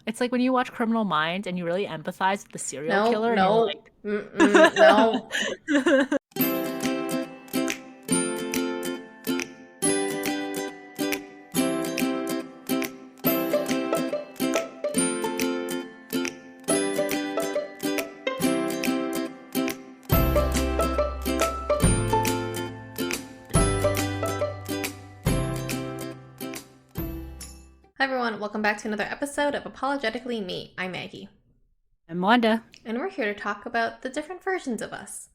It's like when you watch Criminal Minds and you really empathize with the serial No, killer and you're no, no. like, Hi everyone, welcome back to another episode of Apologetically Me. I'm Maggie, I'm Wanda. and we're here to talk about the different versions of us.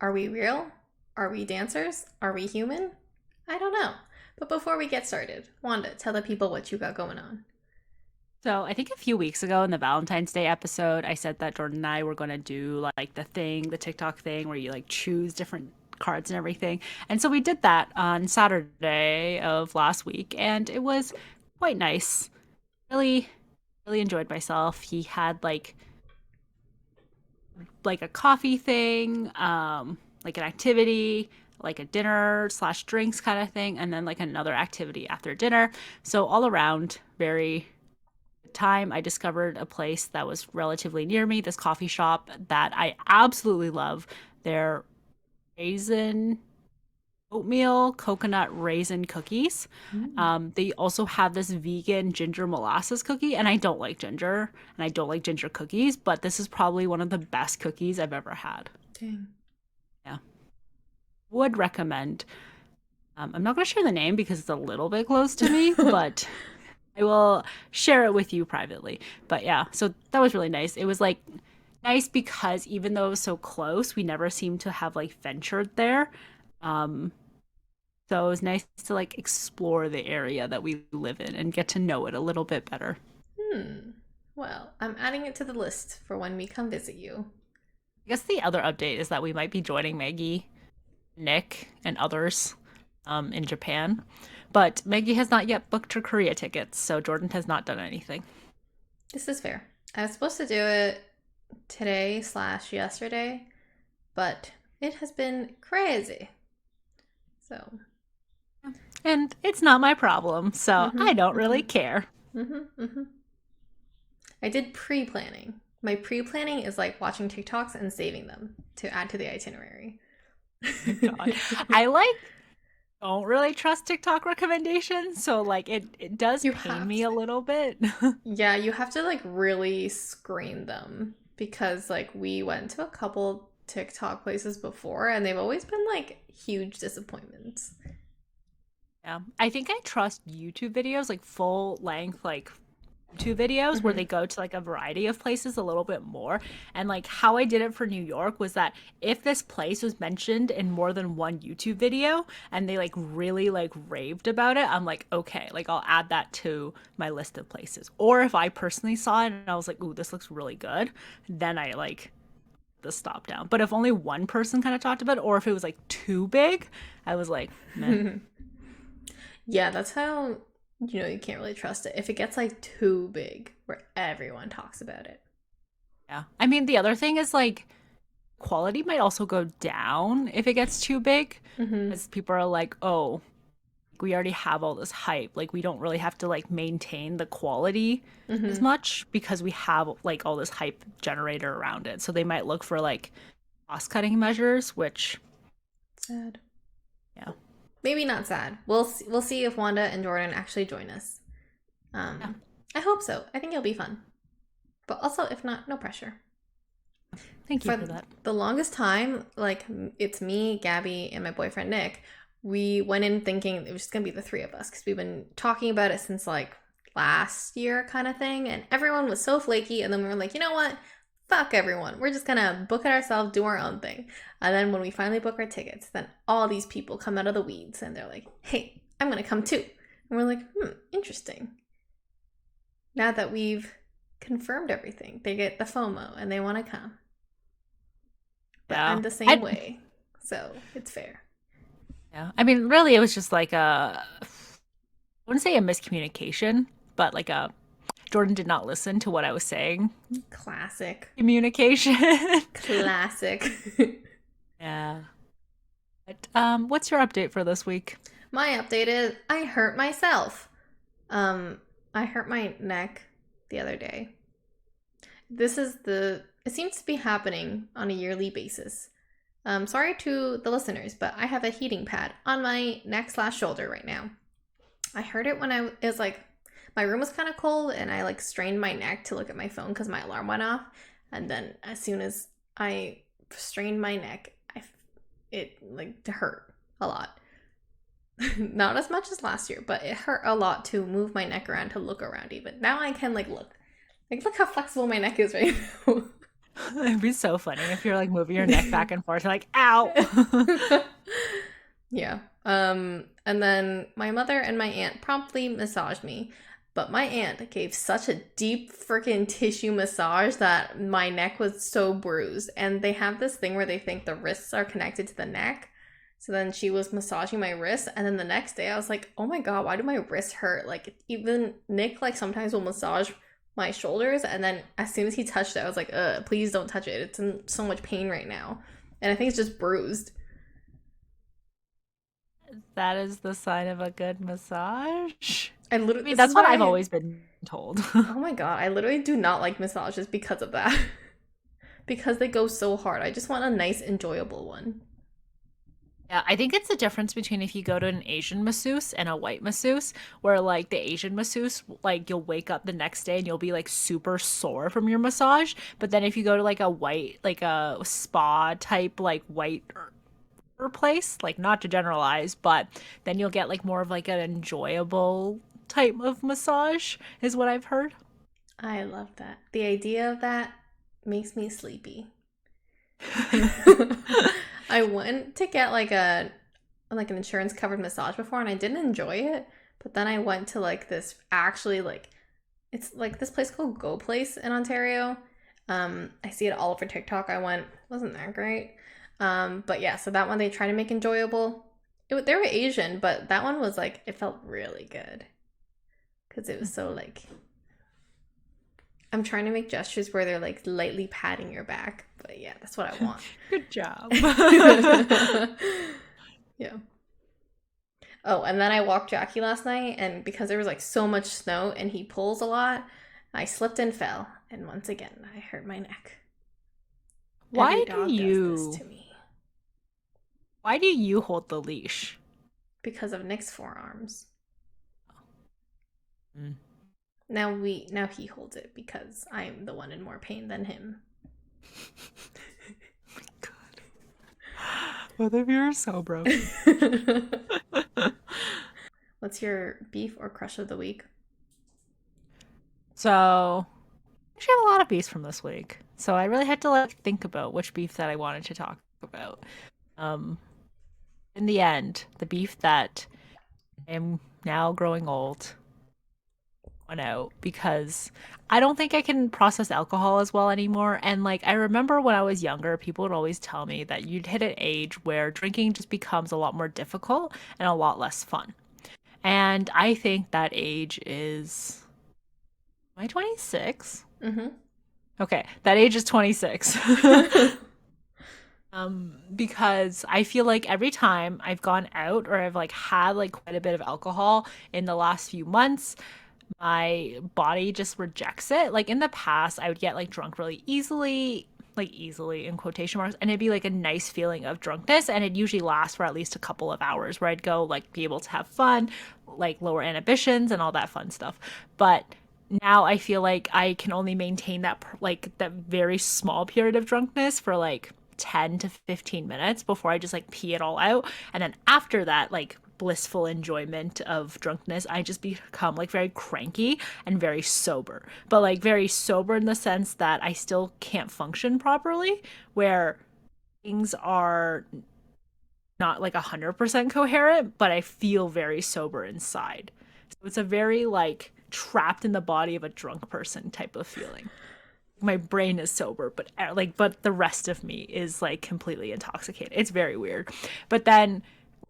Are we real? Are we dancers? Are we human? I don't know. But before we get started, Wanda, tell the people what you got going on. So I think a few weeks ago in the Valentine's Day episode, I said that Jordan and I were going to do like the TikTok thing where you like choose different cards and everything. And so we did that on Saturday of last week, and it was quite nice. Really, really enjoyed myself. He had like a coffee thing, like an activity, like a dinner slash drinks kind of thing, and then like another activity after dinner. So all around, very good time. I discovered a place that was relatively near me, this coffee shop that I absolutely love. Their raisin oatmeal coconut raisin cookies. Mm. They also have this vegan ginger molasses cookie, and I don't like ginger, and I don't like ginger cookies, but this is probably one of the best cookies I've ever had. Dang. Yeah, would recommend. I'm not going to share the name because it's a little bit close to me, but I will share it with you privately. But yeah, so that was really nice. It was like nice because even though it was so close, we never seemed to have like ventured there. Um, So it was nice to like explore the area that we live in and get to know it a little bit better. Hmm. Well, I'm adding it to the list for when we come visit you. I guess the other update is that we might be joining Maggie, Nick, and others in Japan. But Maggie has not yet booked her Korea tickets, so Jordan has not done anything. This is fair. I was supposed to do it today slash yesterday, but it has been crazy. So, And it's not my problem, so mm-hmm, I don't mm-hmm, really care. mm-hmm, mm-hmm. I did pre-planning. My pre-planning is like watching TikToks and saving them to add to the itinerary. God. I like don't really trust TikTok recommendations, so like it does You pain have me to. a little bit. Yeah, you have to like really screen them because like we went to a couple TikTok places before and they've always been like huge disappointments. Yeah. I think I trust YouTube videos, like full length, like YouTube videos where Mm-hmm. they go to like a variety of places a little bit more. And like how I did it for New York was that if this place was mentioned in more than one YouTube video and they like really like raved about it, I'm like, okay, like I'll add that to my list of places. Or if I personally saw it and I was like, ooh, this looks really good, then I like the stop down. But if only one person kind of talked about it, or if it was like too big, I was like, meh. Yeah, that's how you know you can't really trust it. If it gets like too big where everyone talks about it. Yeah. I mean, the other thing is like quality might also go down if it gets too big, Mm-hmm. as people are like, oh, we already have all this hype. Like, we don't really have to like maintain the quality as Mm-hmm. much because we have like all this hype generator around it. So they might look for like cost cutting measures, which, Sad. yeah. Maybe not sad. We'll see if Wanda and Jordan actually join us. Yeah. I hope so. I think it'll be fun. But also, if not, no pressure. Thank you for For that. the longest time, like it's me, Gabby, and my boyfriend Nick. We went in thinking it was just gonna be the three of us because we've been talking about it since like last year, kind of thing. And everyone was so flaky, and then we were like, you know what? Fuck everyone. We're just gonna book it ourselves, do our own thing. And then when we finally book our tickets, then all these people come out of the weeds and they're like, hey, I'm gonna come too. And we're like, interesting. Now that we've confirmed everything, they get the FOMO and they want to come. But Yeah. I'm the same I, way, so it's fair. yeah. I mean, really, it was just like I wouldn't say a miscommunication, but like a Jordan did not listen to what I was saying. Classic. Communication. Classic. Yeah. But what's your update for this week? My update is I hurt myself. I hurt my neck the other day. It seems to be happening on a yearly basis. Sorry to the listeners, but I have a heating pad on my neck slash shoulder right now. I heard it when it was like, my room was kind of cold and I like strained my neck to look at my phone because my alarm went off. And then as soon as I strained my neck, it like hurt a lot. Not as much as last year, but it hurt a lot to move my neck around to look around even. Now I can like look. Like look how flexible my neck is right now. It'd be so funny if you're like moving your neck back and forth, you're like, ow. Yeah. And then my mother and my aunt promptly massaged me, but my aunt gave such a deep freaking tissue massage that my neck was so bruised. And they have this thing where they think the wrists are connected to the neck. So then she was massaging my wrist, and then the next day I was like, "Oh my god, why do my wrists hurt?" Like even Nick like sometimes will massage my shoulders, and then as soon as he touched it, I was like, please don't touch it. It's in so much pain right now." And I think it's just bruised. That is the sign of a good massage. I I literally mean, this is that's what I've why always been told. oh my god, I literally do not like massages because of that. Because they go so hard. I just want a nice, enjoyable one. Yeah, I think it's the difference between if you go to an Asian masseuse and a white masseuse, where like the Asian masseuse, like you'll wake up the next day and you'll be like super sore from your massage. But then if you go to like a white, like a spa type, like white place, like not to generalize, but then you'll get like more of like an enjoyable type of massage, is what I've heard. I love that. The idea of that makes me sleepy. I went to get like an insurance covered massage before and I didn't enjoy it, but then I went to like this actually like it's like this place called Go Place in Ontario. I see it all over TikTok. I went, wasn't that great? But yeah, so that one they try to make enjoyable. They were Asian, but that one was like it felt really good because it was so like I'm trying to make gestures where they're like lightly patting your back, but yeah, that's what I want. Good job. Yeah. Oh, and then I walked Jackie last night, and because there was like so much snow and he pulls a lot, I slipped and fell, and once again I hurt my neck. Every Why do dog does this you to me why do you hold the leash? because of Nick's forearms. Mm. Now he holds it because I'm the one in more pain than him. God. Both of you are so broken. What's your beef or crush of the week? So, I actually have a lot of beefs from this week. So I really had to like think about which beef that I wanted to talk about. Um, in the end, the beef that I am now growing old went out because I don't think I can process alcohol as well anymore. And like I remember when I was younger, people would always tell me that you'd hit an age where drinking just becomes a lot more difficult and a lot less fun. And I think that age is, am I 26? Mm-hmm. Okay, that age is 26. Because I feel like every time I've gone out or I've like had like quite a bit of alcohol in the last few months, my body just rejects it. Like in the past, I would get like drunk really easily, like easily in quotation marks, and it'd be like a nice feeling of drunkenness, and it usually lasts for at least a couple of hours where I'd go like be able to have fun, like lower inhibitions and all that fun stuff. But now I feel like I can only maintain that like that very small period of drunkenness for like 10 to 15 minutes before I just like pee it all out. And then after that, like blissful enjoyment of drunkenness, I just become like very cranky and very sober. But like very sober in the sense that I still can't function properly, where things are not like 100% coherent, but I feel very sober inside. So it's a very like trapped in the body of a drunk person type of feeling. My brain is sober, but like but the rest of me is like completely intoxicated. It's very weird. But then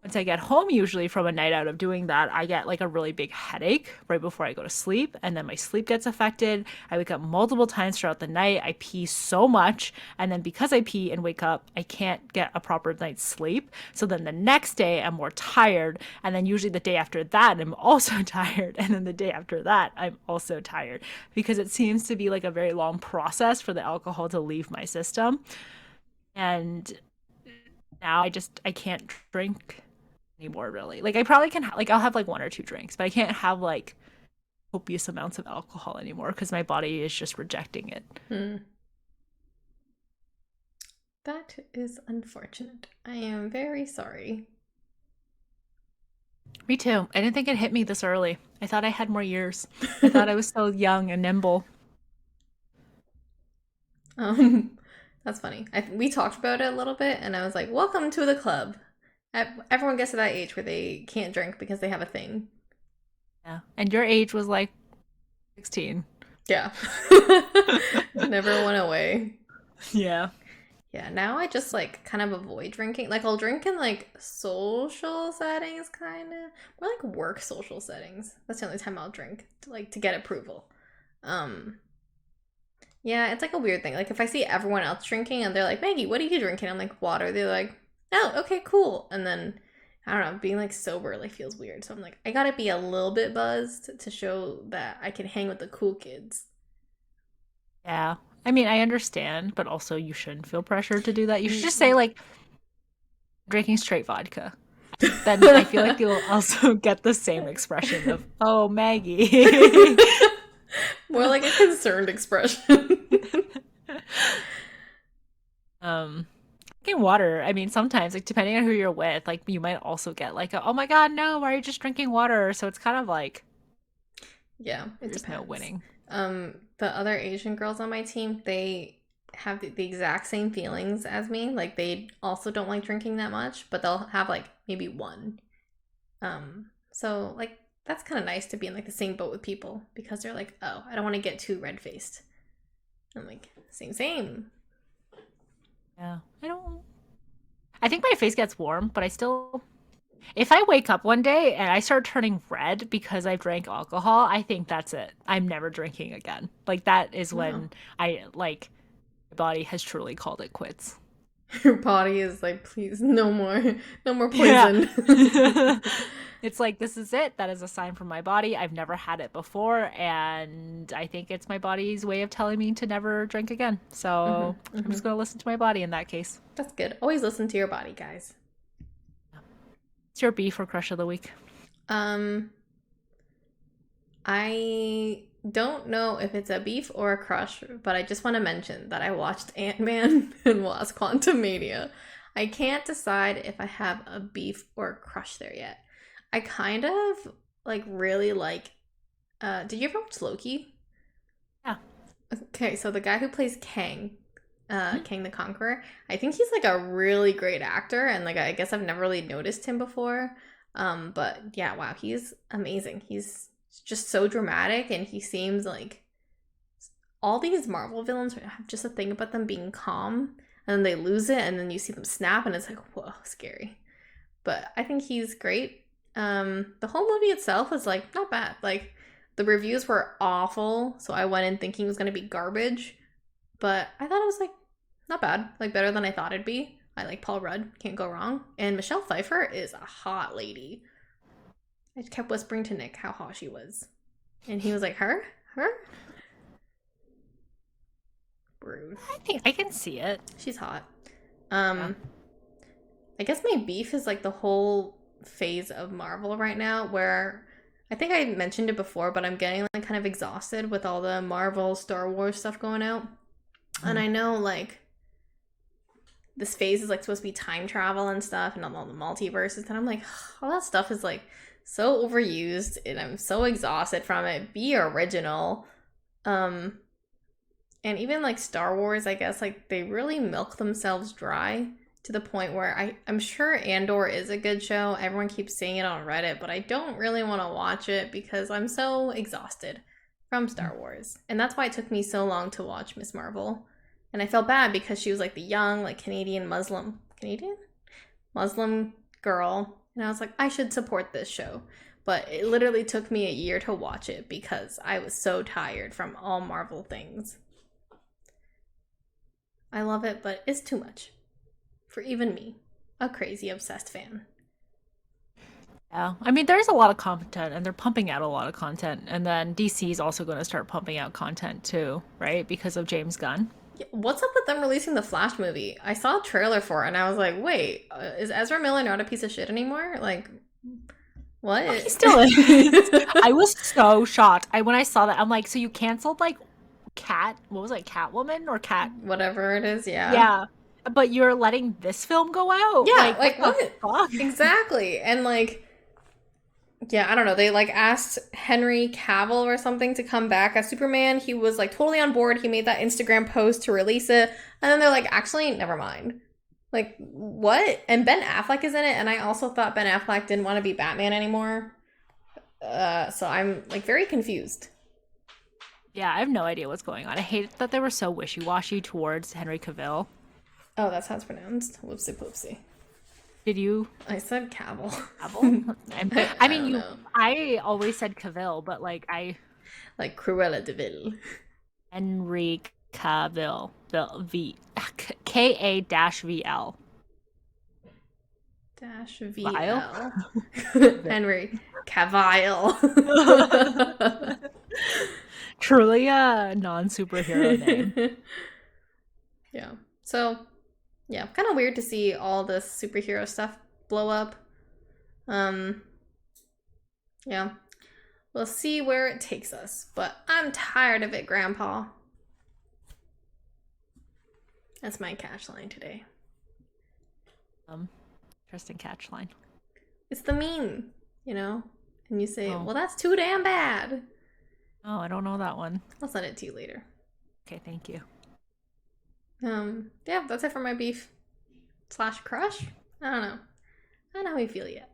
once I get home, usually from a night out of doing that, I get like a really big headache right before I go to sleep. And then my sleep gets affected. I wake up multiple times throughout the night. I pee so much. And then because I pee and wake up, I can't get a proper night's sleep. So then the next day, I'm more tired. And then usually the day after that, I'm also tired. And then the day after that, I'm also tired because it seems to be like a very long process for the alcohol to leave my system. And now I can't drink anymore really. Like I probably can like I'll have like one or two drinks, but I can't have like copious amounts of alcohol anymore because my body is just rejecting it. Hmm. That is unfortunate. I am very sorry. Me too. I didn't think it hit me this early. I thought I had more years. I thought I was so young and nimble. Um, that's funny. We talked about it a little bit, and I was like, "Welcome to the club." Everyone gets to that age where they can't drink because they have a thing. Yeah. And your age was like 16. Yeah. Never went away. Yeah. Yeah, now I just like kind of avoid drinking. Like I'll drink in like social settings kind of. More like work social settings. That's the only time I'll drink to get approval. Um yeah, it's like a weird thing. Like if I see everyone else drinking and they're like, "Maggie, what are you drinking?" I'm like, "Water." They're like, "Oh, okay, cool." And then I don't know, being like sober like feels weird. So I'm like, I gotta be a little bit buzzed to show that I can hang with the cool kids. Yeah. I mean, I understand, but also you shouldn't feel pressured to do that. You should just say Mm. like drinking straight vodka. Then I feel like you'll also get the same expression of, "Oh, Maggie." More like a concerned expression. um Drinking water, I mean, sometimes like depending on who you're with, like you might also get like a, "Oh my God, no, why are you just drinking water?" So it's kind of like Yeah, it there's no depends. winning. The other Asian girls on my team, they have the exact same feelings as me. Like they also don't like drinking that much, but they'll have like maybe one. So like that's kind of nice to be in like the same boat with people because they're like, oh, I don't want to get too red faced. I'm like, same, same. Yeah. I think my face gets warm, but I still if I wake up one day and I start turning red because I've drank alcohol, I think that's it. I'm never drinking again. Like that is Wow. when I like my body has truly called it quits. Your body is like, please, no more, no more Yeah. poison. It's like this is it. That is a sign from my body. I've never had it before and I think it's my body's way of telling me to never drink again. Hmm. So, I'm Hmm. just going to listen to my body in that case. That's good. Always listen to your body, guys. It's your beef or crush of the week. Um, I don't know if it's a beef or a crush, but I just want to mention that I watched Ant-Man and Wasp: Quantumania. I can't decide if I have a beef or a crush there yet. I kind of like really like did you ever watch Loki? Yeah. Okay, so the guy who plays Kang, Mhm. Kang the Conqueror, I think he's like a really great actor, and like I guess I've never really noticed him before. But yeah, wow, he's amazing. He's just so dramatic, and he seems like all these Marvel villains have just a thing about them being calm, and then they lose it, and then you see them snap, and it's like whoa, scary. But I think he's great. The whole movie itself is like not bad. Like the reviews were awful, so I went in thinking it was gonna be garbage, but I thought it was like not bad, like better than I thought it'd be. I like Paul Rudd, can't go wrong, and Michelle Pfeiffer is a hot lady. I kept whispering to Nick how hot she was, and he was like, "Her, her, rude." I think I can see it. She's hot. Yeah. Um, I guess my beef is like the whole phase of Marvel right now, where I think I mentioned it before, but I'm getting like kind of exhausted with all the Marvel Star Wars stuff going out, and Mhm. I know like this phase is like supposed to be time travel and stuff and all the multiverses, and I'm like all that stuff is like so overused and I'm so exhausted from it. Be original. um and even like Star Wars, I guess like they really milk themselves dry to the point where I'm sure Andor is a good show, everyone keeps saying it on Reddit, but I don't really want to watch it because I'm so exhausted from Star Wars, and that's why it took me so long to watch Miss Marvel. And I felt bad because she was like the young like Canadian Muslim girl, And I was like, I should support this show. But it literally took me a year to watch it because I was so tired from all Marvel things. I love it, but it's too much for even me, a crazy obsessed fan. Yeah. I mean, there's a lot of content and they're pumping out a lot of content. And then DC is also going to start pumping out content too, right? Because of James Gunn. Yeah, what's up with them releasing the Flash movie? I saw a trailer for it and I was like, wait, is Ezra Miller not a piece of shit anymore? Like, Oh, he what? still is. I was so shocked. When I saw that, I'm like, so you canceled like what was it, Catwoman or Cat? Whatever it is, yeah. Yeah. But you're letting this film go out? Yeah, Like, what like the what? fuck? Exactly. And like, yeah, I don't know. They like asked Henry Cavill or something to come back as Superman. He was like totally on board. He made that Instagram post to release it. And then they're like, actually, never mind. Like, what? And Ben Affleck is in it. And I also thought Ben Affleck didn't want to be Batman anymore. So I'm like very confused. Yeah, I have no idea what's going on. I hate that they were so wishy-washy towards Henry Cavill. Oh, that's how it's pronounced. Whoopsie poopsie. Did you I said Cavill. Cavill? I I mean, don't know. I always said Cavill, but like Like Cruella de Vil. Henry Cavill, KA-VL. Dash Vile? VL. Henry Cavill. Truly a non-superhero name. Yeah. So, yeah, kind of weird to see all this superhero stuff blow up. Um, yeah. We'll see where it takes us, but I'm tired of it, Grandpa. That's my catch line today. Um, Interesting catch line. It's the meme, you know? And you say, Oh, well, that's too damn bad. oh, I don't know that one. I'll send it to you later. Okay, thank you. Yeah, that's it for my beef slash crush. I don't know. I don't know how we feel yet.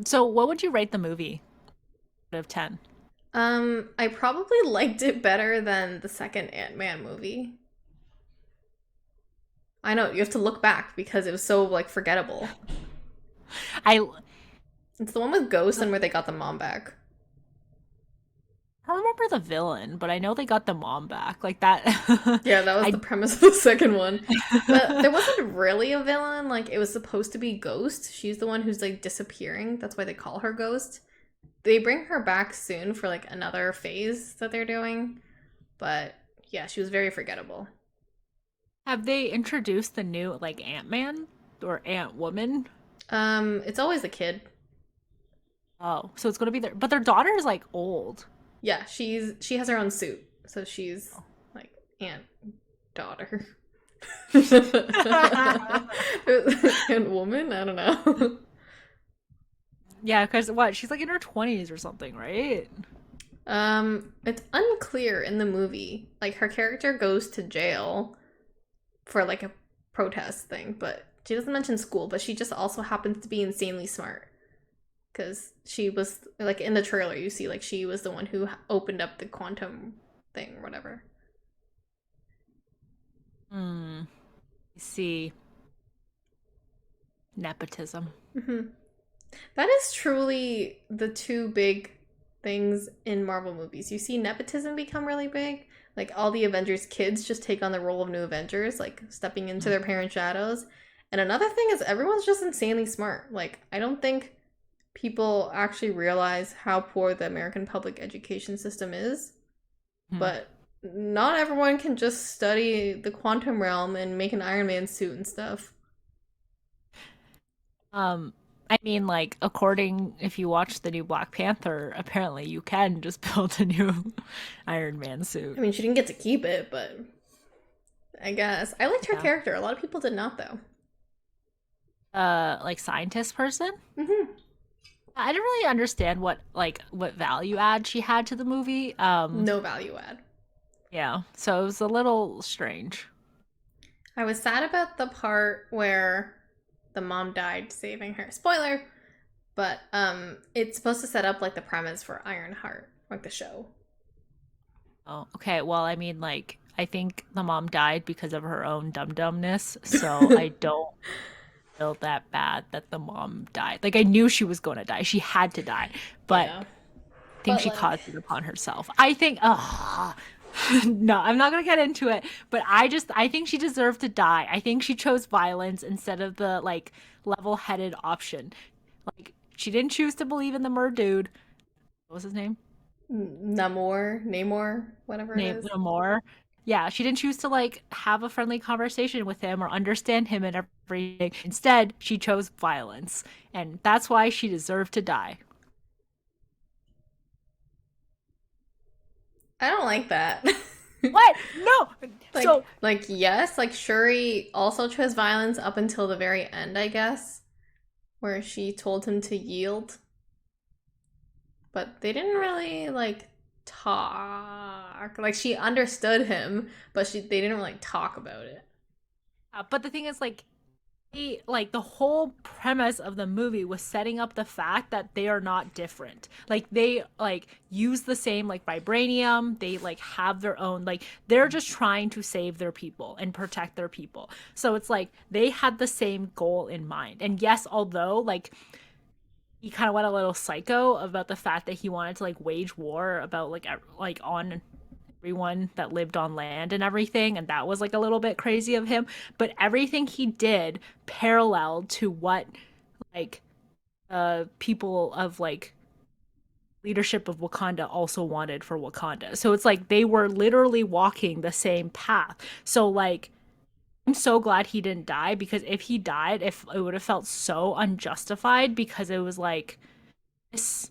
So, what would you rate the movie out of 10? I probably liked it better than the second Ant-Man movie. I know, you have to look back because it was so like forgettable. I It's the one with Ghost and where they got the mom back. I don't remember the villain, but I know they got the mom back. Like that. Yeah, that was the I premise of the second one. But there wasn't really a villain. Like, it was supposed to be Ghost. She's the one who's like disappearing. That's why they call her Ghost. They bring her back soon for like another phase that they're doing. But yeah, she was very forgettable. have they introduced the new like Ant-Man or Ant-Woman? It's always a kid. Oh, so it's gonna be their, but their daughter is like old. Yeah, she has her own suit. So she's like Aunt daughter. And woman? I don't know. Yeah, because what? She's like in her 20s or something, right? It's unclear in the movie. Like her character goes to jail for like a protest thing, but she doesn't mention school, but she just also happens to be insanely smart. Because she was like in the trailer, you see like she was the one who opened up the quantum thing or whatever. Hmm. I see. Nepotism. Hmm. That is truly the two big things in Marvel movies. You see nepotism become really big. Like all the Avengers kids just take on the role of new Avengers, like stepping into their parents' shadows. And another thing is everyone's just insanely smart. Like I don't think people actually realize how poor the American public education system is, Hmm. but not everyone can just study the quantum realm and make an Iron Man suit and stuff. Um, I mean, like, according if you watch the new Black Panther, apparently you can just build a new Iron Man suit. I mean, she didn't get to keep it, but I guess. I liked her Yeah. character. A lot of people did not, though. Like scientist person. Hmm. I didn't really understand what value add she had to the movie. No value add. Yeah, so it was a little strange. I was sad about the part where the mom died saving her. Spoiler, but it's supposed to set up like the premise for Ironheart, like the show. Oh, okay. Well, I mean, I think the mom died because of her own dumb dumbness, so I don't. feel that bad that the mom died. Like I knew she was going to die. She had to die, but Yeah. I think But she like, caused it upon herself. I think no, I'm not going to get into it, but I think she deserved to die. I think she chose violence instead of the like level-headed option. Like she didn't choose to believe in the mer dude. What was his name? Namor, whatever it Name is. no more. Yeah, she didn't choose to like have a friendly conversation with him or understand him and everything. Instead, she chose violence, and that's why she deserved to die. I don't like that. What? No. So Yes, like Shuri also chose violence up until the very end, I guess, where she told him to yield, but they didn't really like talk. Like she understood him, but they didn't really talk about it. but the thing is, like the whole premise of the movie was setting up the fact that they are not different. Like they like use the same like vibranium. They like have their own like they're just trying to save their people and protect their people. So it's like they had the same goal in mind. And yes, although like he kind of went a little psycho about the fact that he wanted to like wage war about like on everyone that lived on land and everything, and that was like a little bit crazy of him, but everything he did paralleled to what like people of like leadership of Wakanda also wanted for Wakanda. So it's like they were literally walking the same path. So like I'm so glad he didn't die, because if he died, if it would have felt so unjustified, because it was like this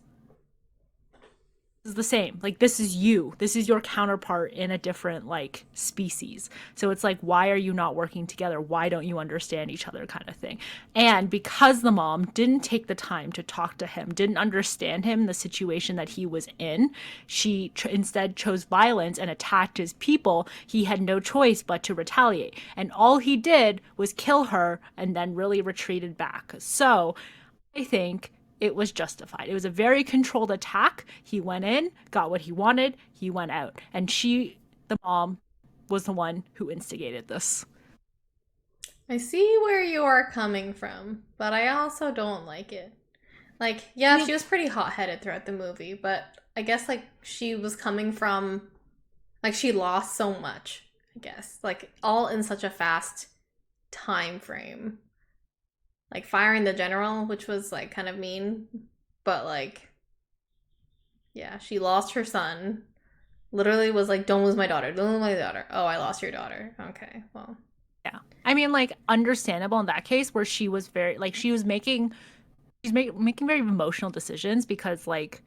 is the same. Like this is you. This is your counterpart in a different like species. So it's like why are you not working together? Why don't you understand each other kind of thing. And because the mom didn't take the time to talk to him, didn't understand him, the situation that he was in, she instead chose violence and attacked his people. He had no choice but to retaliate. And all he did was kill her and then really retreated back. So I think it was justified. It was a very controlled attack. He went in, got what he wanted, he went out. And she, the mom, was the one who instigated this. I see where you are coming from, but I also don't like it. Like, I yeah, mean, she was pretty hot headed throughout the movie, but I guess like she was coming from like she lost so much, I guess. Like all in such a fast time frame. Like firing the general, which was like kind of mean, but like yeah, she lost her son. Literally was like, "Don't lose my daughter. Don't lose my daughter." Oh, I lost your daughter. Okay, well, yeah. I mean, like, understandable in that case where she was very, like, she was making, making very emotional decisions because, like,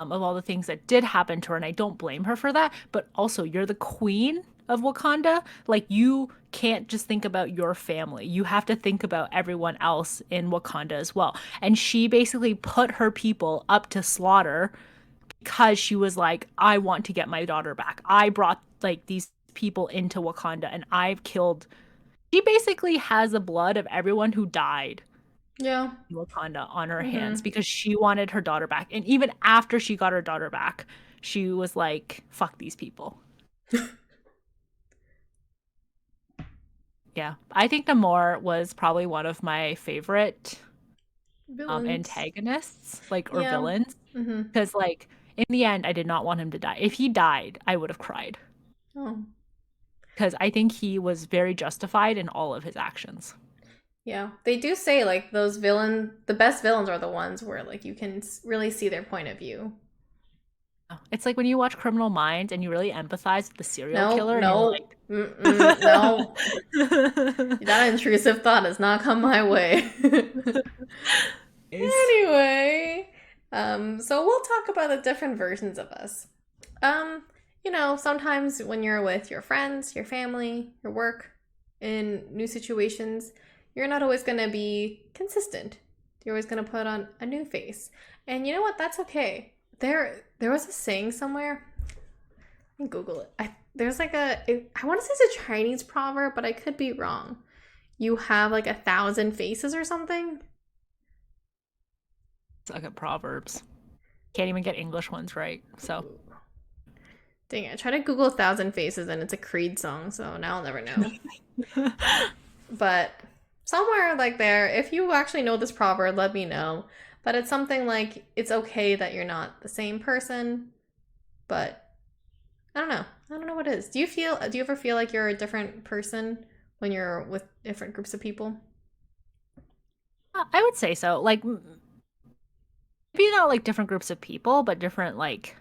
of all the things that did happen to her, and I don't blame her for that. But also, you're the queen of Wakanda. Like, you can't just think about your family. You have to think about everyone else in Wakanda as well. And she basically put her people up to slaughter because she was like, I want to get my daughter back. I brought like these people into Wakanda and I've killed. She basically has the blood of everyone who died yeah. Wakanda on her hands Mhm. because she wanted her daughter back. And even after she got her daughter back, she was like, fuck these people. Yeah. I think Namor was probably one of my favorite Villains. antagonists, like, or Yeah. villains. Mhm. Because, like, in the end, I did not want him to die. If he died, I would have cried. Oh. Because I think he was very justified in all of his actions. Yeah. They do say like the best villains are the ones where like you can really see their point of view. It's like when you watch Criminal Minds and you really empathize with the serial No, killer and you're no, no. like, That intrusive thought has not come my way. is Anyway, so we'll talk about the different versions of us. Um, sometimes when you're with your friends, your family, your work, in new situations, you're not always going to be consistent. You're always going to put on a new face. And you know what? That's okay. There was a saying somewhere. I can Google it. There's like I want to say it's a Chinese proverb, but I could be wrong. You have like 1,000 faces or something. like a Proverbs. Can't even get English ones right. So Dang it, I tried to Google 1,000 faces and it's a Creed song, so now I'll never know. But somewhere like there. If you actually know this proverb, let me know. But it's something like it's okay that you're not the same person, but I don't know. I don't know what it is. Do you ever feel like you're a different person when you're with different groups of people? I would say so. Like maybe not like different groups of people, but different like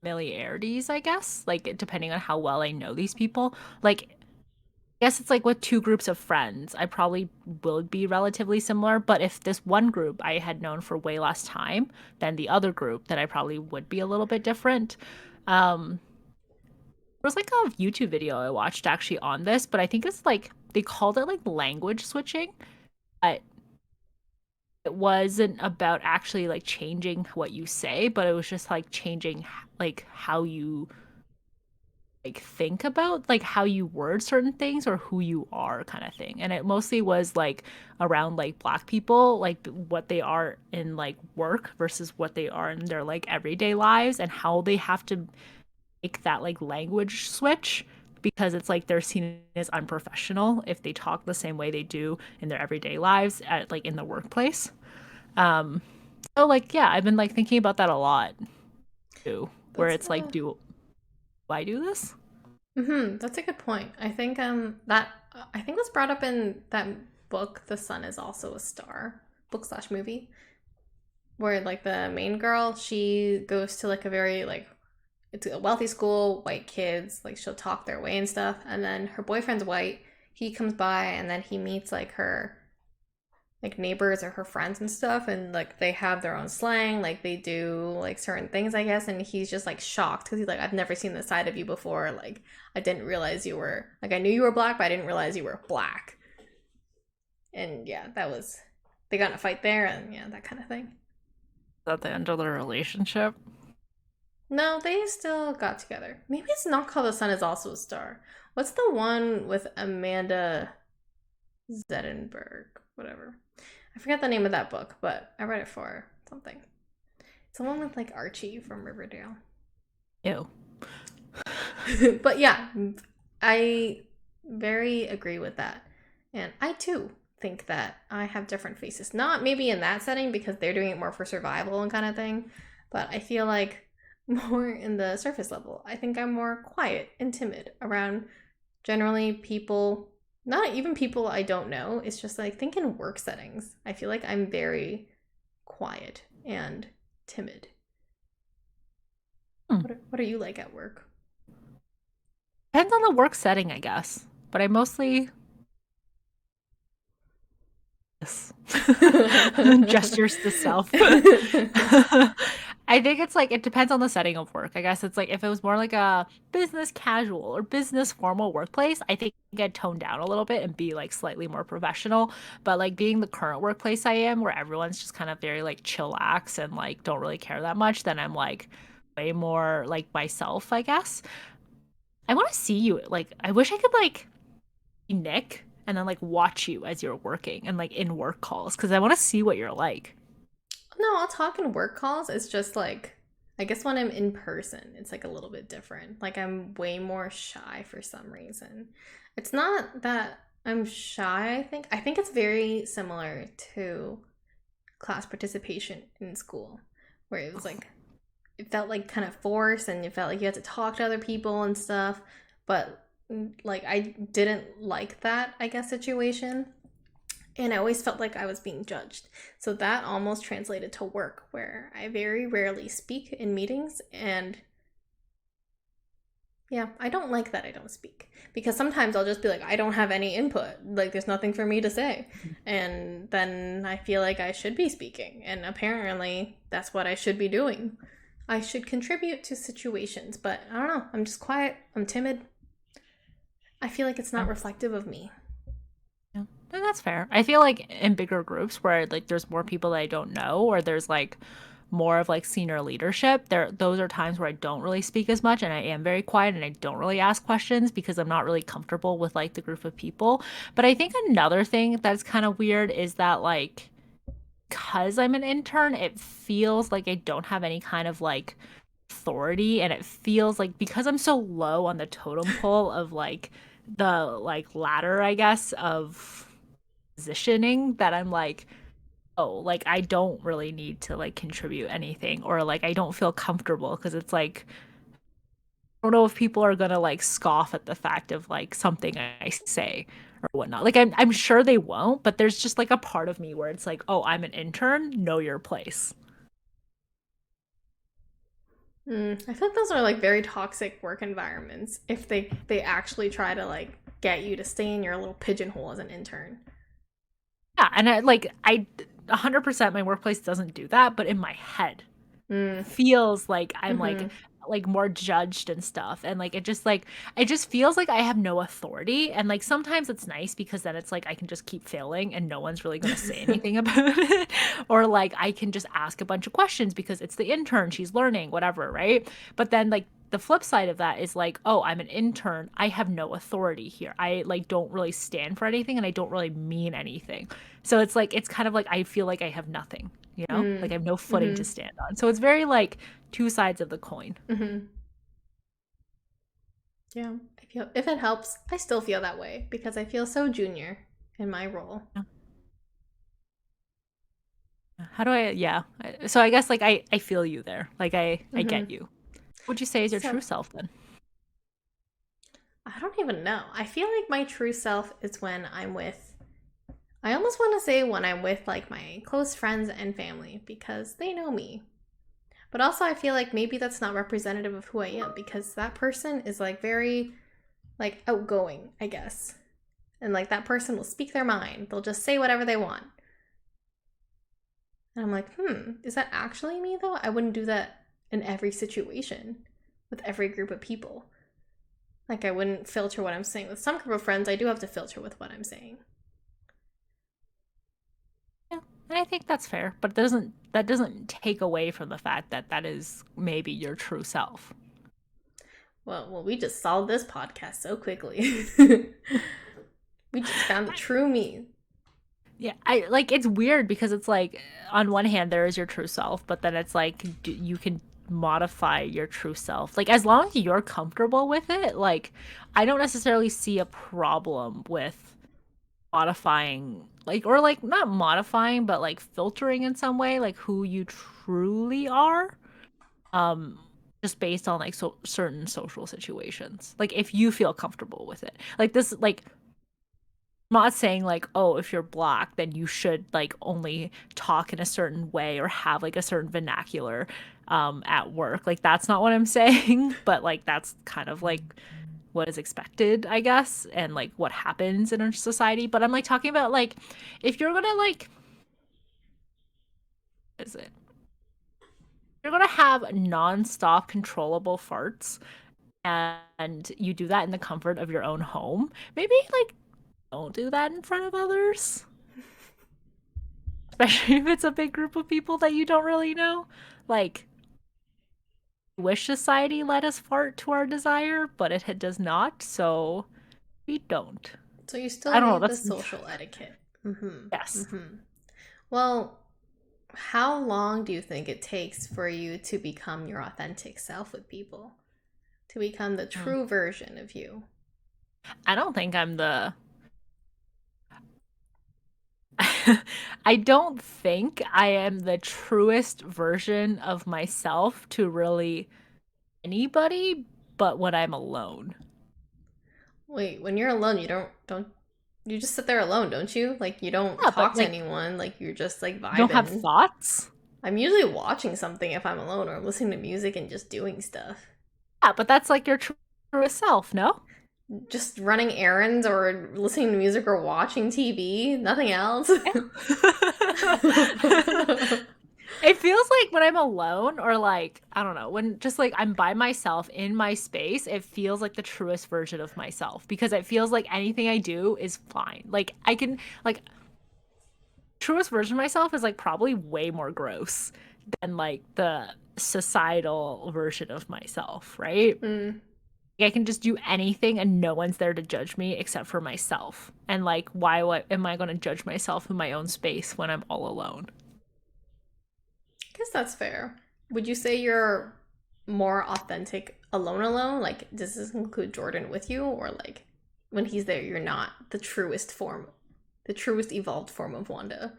familiarities, I guess. Like depending on how well I know these people. Like I guess it's like with two groups of friends, I probably will be relatively similar. But if this one group I had known for way less time than the other group, then I probably would be a little bit different. There was like a YouTube video I watched actually on this, but I think it's like they called it like language switching. But it wasn't about actually like changing what you say, but it was just like changing like how you like think about like how you word certain things or who you are kind of thing. And it mostly was like around like black people, like what they are in like work versus what they are in their like everyday lives and how they have to make that like language switch because it's like they're seen as unprofessional if they talk the same way they do in their everyday lives at like in the workplace. Um so like yeah, I've been like thinking about that a lot too, where That's it's like do I do this? that's a good point. I think was brought up in that book, The Sun is Also a Star, book slash movie, where like the main girl, she goes to like a very like it's a wealthy school, white kids, like she'll talk their way and stuff, and then her boyfriend's white. He comes by and then he meets like her like neighbors or her friends and stuff, and like they have their own slang, like they do like certain things, I guess, and he's just like shocked because he's like, I've never seen this side of you before. Like I didn't realize you were like I knew you were black, but I didn't realize you were black. And yeah, that was they got in a fight there, and yeah, that kind of thing. At the end of the relationship. No, they still got together. Maybe it's not called The Sun is Also a Star. What's the one with Amanda Zettenberg? Whatever. I forget the name of that book, but I read it for something. It's the one with like Archie from Riverdale. Ew. But yeah, I very agree with that. And I too think that I have different faces. Not maybe in that setting because they're doing it more for survival and kind of thing, but I feel like more in the surface level. I think I'm more quiet and timid around generally people, not even people I don't know. It's just like think in work settings. I feel like I'm very quiet and timid. Hmm. What are you like at work? Depends on the work setting, I guess. But I mostly yes. Gestures to self. I think it's like it depends on the setting of work. I guess it's like if it was more like a business casual or business formal workplace, I think I'd tone down a little bit and be like slightly more professional. But like being the current workplace I am, where everyone's just kind of very like chillax and like don't really care that much, then I'm like way more like myself, I guess. I want to see you. Like, I wish I could like be Nick and then like watch you as you're working and like in work calls because I want to see what you're like. No, I'll talk in work calls. It's just like, I guess when I'm in person, it's like a little bit different. Like I'm way more shy for some reason. It's not that I'm shy, I think. I think it's very similar to class participation in school, where it was like, it felt like kind of forced and it felt like you had to talk to other people and stuff. But like, I didn't like that, I guess, situation, and I always felt like I was being judged. So that almost translated to work, where I very rarely speak in meetings. And yeah, I don't like that I don't speak because sometimes I'll just be like, I don't have any input. Like, there's nothing for me to say. And then I feel like I should be speaking. And apparently, that's what I should be doing. I should contribute to situations, but I don't know. I'm just quiet. I'm timid. I feel like it's not Yeah. reflective of me. Yeah. And that's fair. I feel like in bigger groups where like there's more people that I don't know or there's like more of like senior leadership, there those are times where I don't really speak as much and I am very quiet and I don't really ask questions because I'm not really comfortable with like the group of people. But I think another thing that's kind of weird is that like because I'm an intern, it feels like I don't have any kind of like authority and it feels like because I'm so low on the totem pole of like the like ladder, I guess, of positioning that I'm like, oh, like I don't really need to like contribute anything, or like I don't feel comfortable because it's like I don't know if people are gonna like scoff at the fact of like something I say or whatnot. Like I'm sure they won't, but there's just like a part of me where it's like, oh, I'm an intern, know your place. I feel like those are like very toxic work environments if they actually try to like get you to stay in your little pigeonhole as an intern. Yeah, and I 100% my workplace doesn't do that, but in my head Mm. feels like I'm Mm-hmm. like more judged and stuff, and like it just feels like I have no authority, and like sometimes it's nice because then it's like I can just keep failing and no one's really going to say anything about it, or like I can just ask a bunch of questions because it's the intern, she's learning whatever, right? But then like the flip side of that is like, oh, I'm an intern, I have no authority here, I like don't really stand for anything and I don't really mean anything. So it's like it's kind of like I feel like I have nothing, you know? Like I have no footing to Mm-hmm. stand on. So it's very like two sides of the coin. Mm-hmm. Yeah. I feel if it helps, I still feel that way because I feel so junior in my role. How do I, yeah. So I guess like I feel you there. Like I Mm-hmm. get you. What would you say is your So true self then? I don't even know. I feel like my true self is when I'm with, I almost want to say when I'm with like my close friends and family because they know me. But also, I feel like maybe that's not representative of who I am because that person is like very like outgoing, I guess. And like that person will speak their mind. They'll just say whatever they want. And I'm like, is that actually me though? I wouldn't do that in every situation with every group of people. Like I wouldn't filter what I'm saying. With some group of friends, I do have to filter with what I'm saying. Yeah. And I think that's fair, but that doesn't take away from the fact that that is maybe your true self. Well, we just solved this podcast so quickly. We just found the true me. Yeah, I like it's weird because it's like on one hand there is your true self, but then it's like you can modify your true self. Like as long as you're comfortable with it, like I don't necessarily see a problem with modifying like or like not modifying but like filtering in some way like who you truly are um just based on like certain social situations. Like if you feel comfortable with it. Like this like I'm not saying like, oh, if you're black, then you should like only talk in a certain way or have like a certain vernacular at work. Like that's not what I'm saying, but like that's kind of like what is expected, I guess, and like what happens in our society. But I'm like talking about like if you're gonna like is it you're gonna have nonstop controllable farts and you do that in the comfort of your own home, maybe like don't do that in front of others, especially if it's a big group of people that you don't really know. Like, wish society let us fart to our desire, but it does not, so we don't. So you I still don't know. need the That's social etiquette. Mm-hmm. yes. Mm-hmm. Well, how long do you think it takes for you to become your authentic self with people? To become the Mm. true version of you? I don't think I'm the. I don't think I am the truest version of myself to really anybody, but when I'm alone. Wait, when you're alone, you don't you just sit there alone, don't you? Like you don't Yeah, but talk to like, anyone, like you're just like you don't have vibing. thoughts. I'm usually watching something if I'm alone or I'm listening to music and just doing stuff. Yeah, but that's like your truest self, no? Just running errands or listening to music or watching TV, nothing else. Yeah. It feels like when I'm alone or like, I don't know, when just like I'm by myself in my space, it feels like the truest version of myself because it feels like anything I do is fine. Like I can like truest version of myself is like probably way more gross than like the societal version of myself, right? Mm. I can just do anything and no one's there to judge me except for myself. And like, why what am I going to judge myself in my own space when I'm all alone? I guess that's fair. Would you say you're more authentic alone alone? Like does this include Jordan with you or like when he's there you're not the truest form? The truest evolved form of Wanda.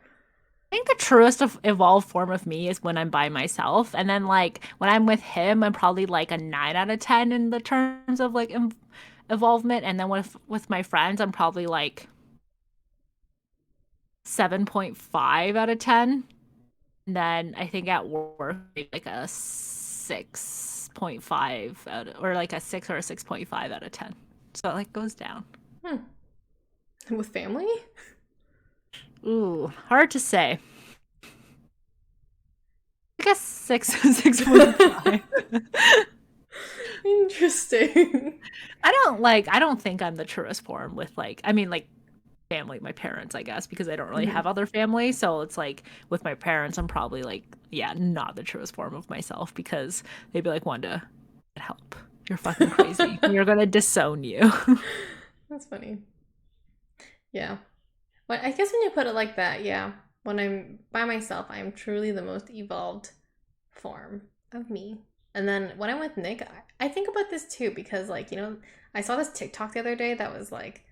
I think the truest of evolved form of me is when I'm by myself, and then like when I'm with him, I'm probably like a 9 out of 10 in the terms of like evolvement, and then with my friends, I'm probably like 7.5 out of 10. And then I think at work like a 6.5 or like a 6 or a 6.5 out of 10. So it like goes down. Hmm. With family? Ooh, hard to say. I guess 6 6.5. Interesting. I don't think I'm the truest form with like I mean like family, my parents, I guess, because I don't really Mhm. have other family. So it's like with my parents, I'm probably like, yeah, not the truest form of myself because they'd be like, Wanda, get help. You're fucking crazy. We're gonna disown you. That's funny. Yeah. But I guess when you put it like that, yeah. When I'm by myself, I'm truly the most evolved form of me. And then when I'm with Nick, I think about this too because, like, I saw this TikTok the other day that was like,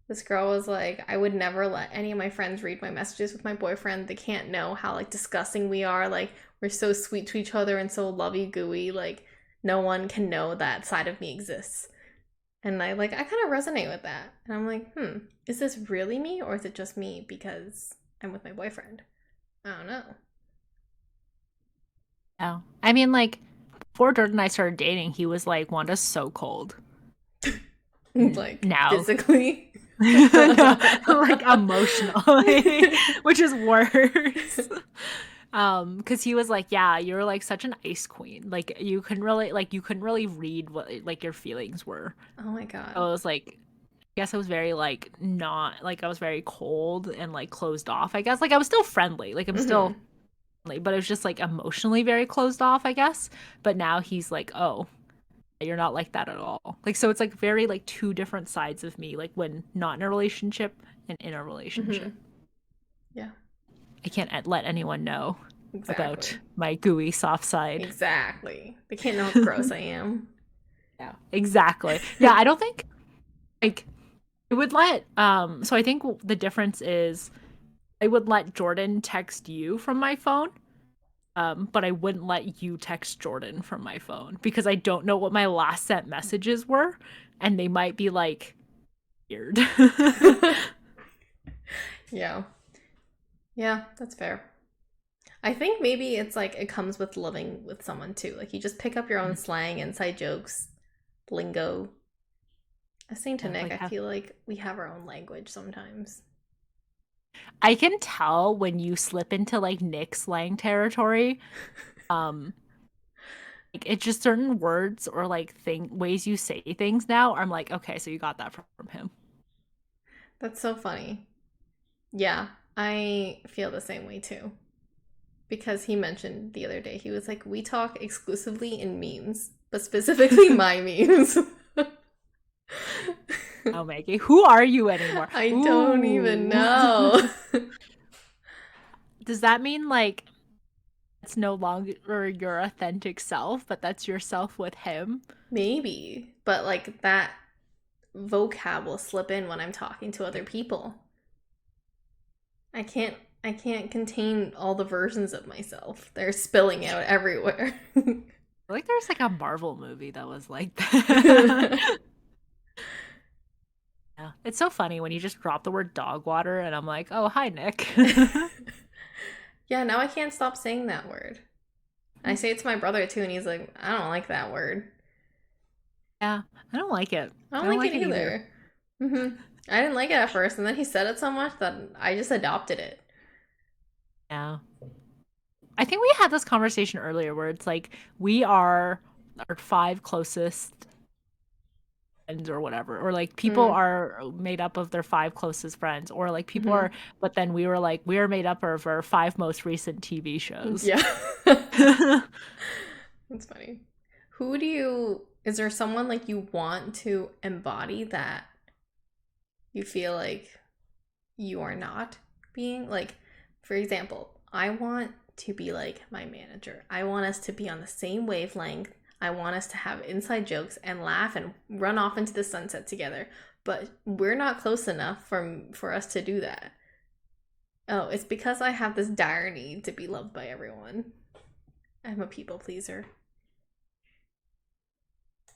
this girl was like, I would never let any of my friends read my messages with my boyfriend. They can't know how like disgusting we are. Like, we're so sweet to each other and so lovey gooey. Like, no one can know that side of me exists. And I kind of resonate with that. And I'm like, is this really me or is it just me because I'm with my boyfriend? I don't know. Oh. I mean, like, before Jordan and I started dating, he was like, Wanda's so cold. And Like now, physically. no, like emotionally, which is worse. Because he was like, yeah, you're like such an ice queen. Like you couldn't really read what like your feelings were. Oh my So god. I was like, I guess I was very like not like I was very cold and like closed off. I guess like I was still friendly. Like I'm still Mm-hmm. friendly, but it was just like emotionally very closed off, I guess. But now he's like, oh, you're not like that at all. Like so it's like very like two different sides of me, like when not in a relationship and in a relationship. Mm-hmm. Yeah. I can't let anyone know about Exactly. my gooey soft side. Exactly. They can't know how gross I am. Yeah. Exactly. Yeah, I don't think like it would let so I think the difference is I would let Jordan text you from my phone. But I wouldn't let you text Jordan from my phone because I don't know what my last sent messages were and they might be like weird. Yeah. Yeah, that's fair. I think maybe it's like it comes with living with someone too. Like you just pick up your own slang, inside jokes, lingo. I was saying to Yeah, Nick, like I feel like we have our own language sometimes. I can tell when you slip into like Nick slang territory. Um like it's just certain words or like thing ways you say things now. I'm like, okay, so you got that from him. That's so funny. Yeah, I feel the same way too. Because he mentioned the other day, he was like, we talk exclusively in memes, but specifically my memes. Oh, Maggie, who are you anymore? I don't even Ooh. know. Does that mean like it's no longer your authentic self, but that's yourself with him? Maybe, but like that vocab will slip in when I'm talking to other people. I can't contain all the versions of myself. They're spilling out everywhere. I feel like there's like a Marvel movie that was like that. Yeah. It's so funny when you just drop the word dog water and I'm like, oh, hi, Nick. Yeah, now I can't stop saying that word. I say it to my brother too, and he's like, I don't like that word. Yeah, I don't like it. I I don't don't like it like it either. either. I didn't like it at first, and then he said it so much that I just adopted it. Yeah. I think we had this conversation earlier where it's like we are our five closest friends or whatever, or like people Mm, are made up of their five closest friends, or like people hmm are, but then we were like, we are made up of our five most recent TV shows. Yeah. That's funny. Is there someone like you want to embody that you feel like you are not being? Like, for example, I want to be like my manager. I want us to be on the same wavelength. I want us to have inside jokes and laugh and run off into the sunset together. But we're not close enough for us to do that. Oh, it's because I have this dire need to be loved by everyone. I'm a people pleaser.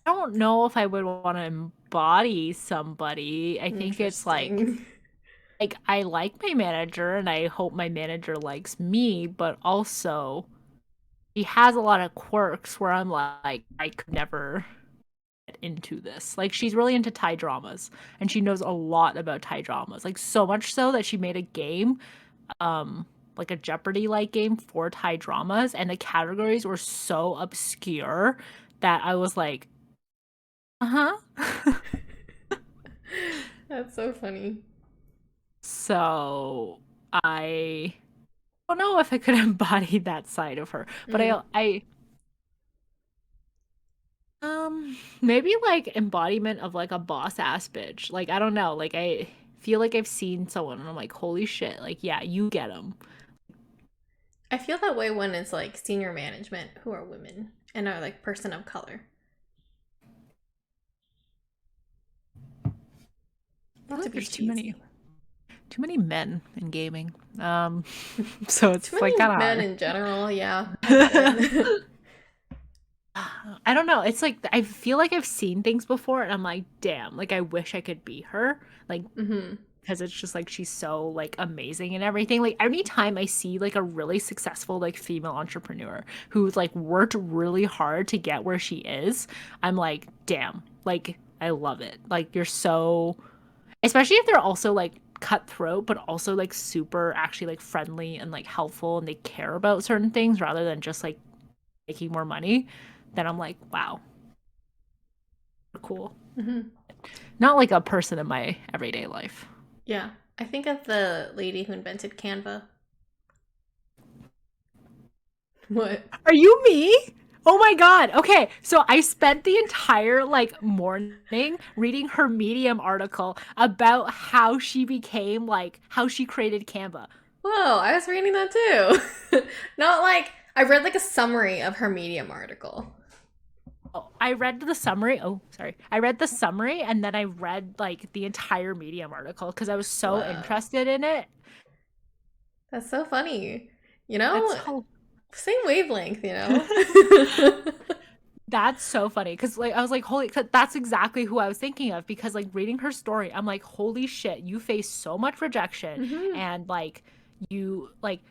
I don't know if I would want to embody somebody. I think it's Interesting. like I like my manager and I hope my manager likes me, but also he has a lot of quirks where I'm like I could never get into this. Like she's really into Thai dramas and she knows a lot about Thai dramas. Like so much so that she made a game like a Jeopardy like game for Thai dramas and the categories were so obscure that I was like, "Uh-huh." That's so funny. So I don't know if I could embody that side of her, but Mm. maybe like embodiment of like a boss ass bitch. Like I don't know, like I feel like I've seen someone and I'm like, holy shit, like yeah, you get them. I feel that way when it's like senior management who are women and are like person of color. I feel Not to like be there's cheesy. too many men in gaming. So Too it's like many kind of men hard. in general. Yeah, I get it. I don't know. It's like I feel like I've seen things before and I'm like, damn, like I wish I could be her. Like Hmm. because it's just like she's so like amazing and everything. Like anytime I see like a really successful like female entrepreneur who's like worked really hard to get where she is, I'm like, damn, like I love it. Like you're so, especially if they're also like cutthroat but also like super actually like friendly and like helpful and they care about certain things rather than just like making more money, then I'm like, wow, cool. Hmm. Not like a person in my everyday life. Yeah, I think of the lady who invented Canva. What? Are you me? Oh my God. Okay. So I spent the entire like morning reading her Medium article about how she became like how she created Canva. Whoa, I was reading that too. Not like I read like a summary of her Medium article. Oh, I read the summary. Oh, sorry. I read the summary and then I read like the entire Medium article because I was so Whoa, interested in it. that's so funny. You That's know, how same wavelength, you know? That's so funny because like I was like, holy, 'cause that's exactly who I was thinking of because like reading her story, I'm like, holy shit, you face so much rejection Hmm. and like you like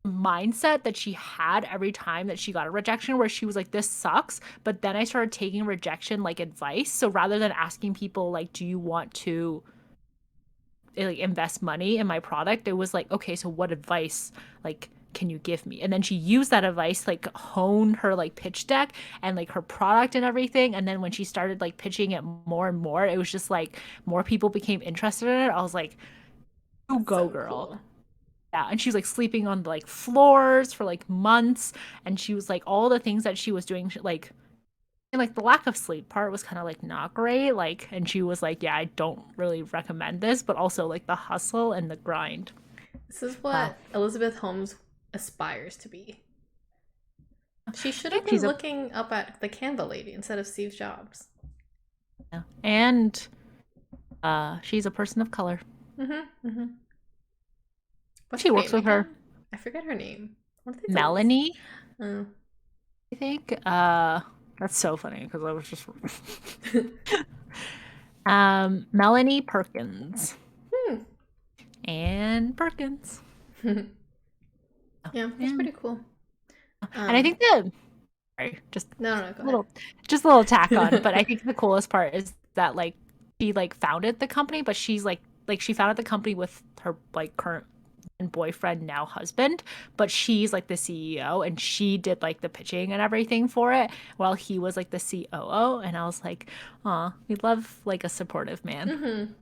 the mindset that she had every time that she got a rejection where she was like, this sucks. But then I started taking rejection like advice. So rather than asking people like, do you want to like invest money in my product, it was like, okay, so what advice like can you give me? And then she used that advice like hone her like pitch deck and like her product and everything. And then when she started like pitching it more and more, it was just like more people became interested in it. I was like, you That's go so girl. cool. Yeah, and she was like sleeping on like floors for like months and she was like all the things that she was doing like and like the lack of sleep part was kind of like not great like and she was like yeah I don't really recommend this but also like the hustle and the grind. This is Wow. what Elizabeth Holmes aspires to be. She I should have think been she's a looking up at the Canva lady instead of Steve Jobs. yeah. And she's a person of color. Mm-hmm. Mm-hmm. What's She her works name with her again? I forget her name. What did they do? Melanie, Oh. I think. That's so funny because I was just Melanie Perkins Hmm. and Perkins. Oh, Yeah, that's and pretty cool. I Um, think the sorry, no, no, go a ahead. little just a little tack on, but I think the coolest part is that like she like founded the company, but she's like she founded the company with her like current boyfriend, now husband, but she's like the CEO and she did like the pitching and everything for it while he was like the COO. And I was like, oh, we love like a supportive man. Mm-hmm.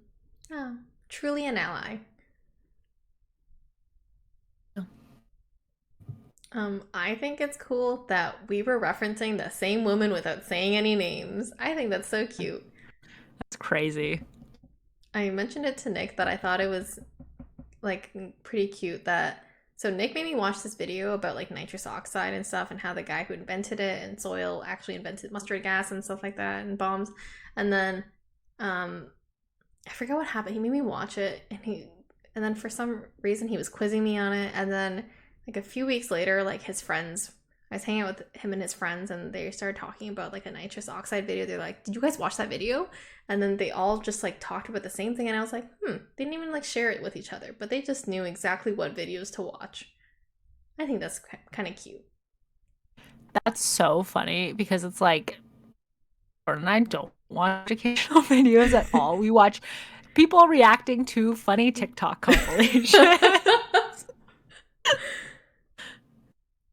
Oh, truly an ally. I think it's cool that we were referencing the same woman without saying any names. I think that's so cute. That's crazy. I mentioned it to Nick that I thought it was like pretty cute that So Nick made me watch this video about like nitrous oxide and stuff, and how the guy who invented it and soil actually invented mustard gas and stuff like that and bombs. And then um I forget what happened. He made me watch it, and then for some reason he was quizzing me on it. And then like a few weeks later, like his friends, I was hanging out with him and his friends, and they started talking about like a nitrous oxide video. They're like, "Did you guys watch that video?" And then they all just like talked about the same thing, and I was like, "Hmm." They didn't even like share it with each other, but they just knew exactly what videos to watch. I think that's kind of cute. That's so funny because it's like Jordan and I don't watch educational videos at all. We watch people reacting to funny TikTok compilations.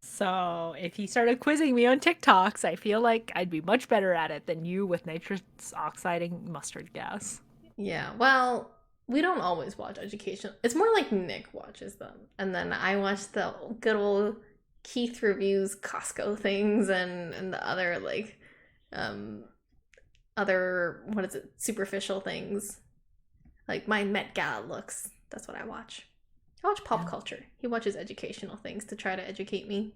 So if he started quizzing me on TikToks, I feel like I'd be much better at it than you with nitrous oxiding mustard gas. Yeah, well, we don't always watch education. It's more like Nick watches them. And then I watch the good old Keith reviews Costco things, and the other like um other, what is it, superficial things. Like my Met Gala looks. That's what I watch. I watch pop Yeah. culture. He watches educational things to try to educate me.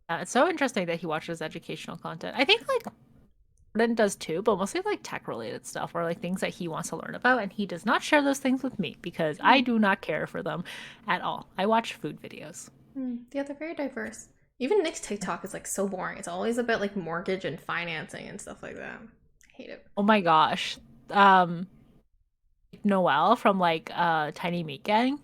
It's so interesting that he watches educational content. I think like Jordan does too, but mostly like tech related stuff or like things that he wants to learn about. And he does not share those things with me because Hmm. I do not care for them at all. I watch food videos. Hmm. Yeah, they're very diverse. Even Nick's TikTok is like so boring. It's always about like mortgage and financing and stuff like that. I hate it. Oh my gosh. Um, Noel from like Tiny Meat Gang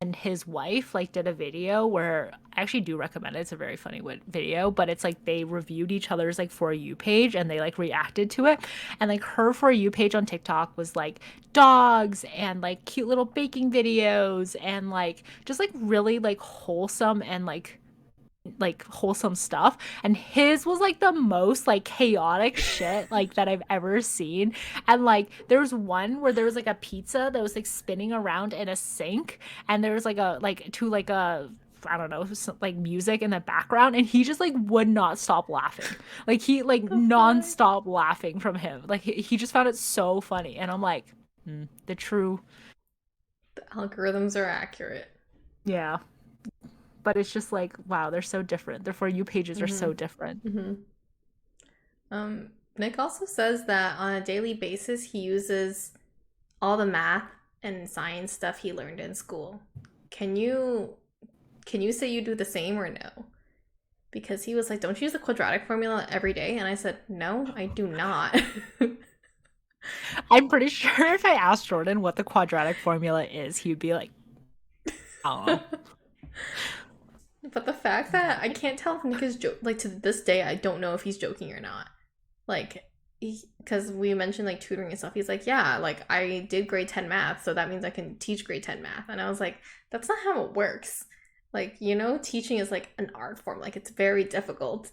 and his wife like did a video where I actually do recommend it. It's a very funny video, but it's like they reviewed each other's like For You page and they like reacted to it. And like her For You page on TikTok was like dogs and like cute little baking videos and like just like really like wholesome and like wholesome stuff, and his was like the most like chaotic shit like that I've ever seen. And like there was one where there was like a pizza that was like spinning around in a sink, and there was like a like to like a I don't know, like music in the background, and he just like would not stop laughing. Like he like So funny. nonstop laughing from him. Like he just found it so funny, and I'm like, the true, The algorithms are accurate. yeah. But it's just like, wow, they're so different. Their For You pages are Mm-hmm. so different. Mm-hmm. Nick also says that on a daily basis he uses all the math and science stuff he learned in school. Can you can you say you do the same or no? Because he was like, "Don't you use the quadratic formula every day?" And I said, "No, I do not." I'm pretty sure if I asked Jordan what the quadratic formula is, he'd be like, I don't know. But the fact that I can't tell if Nick is like, to this day, I don't know if he's joking or not. Like, because we mentioned like tutoring and stuff. He's like, "Yeah, like I did grade 10 math, so that means I can teach grade 10 math." And I was like, "That's not how it works. Like, teaching is like an art form. Like, it's very difficult."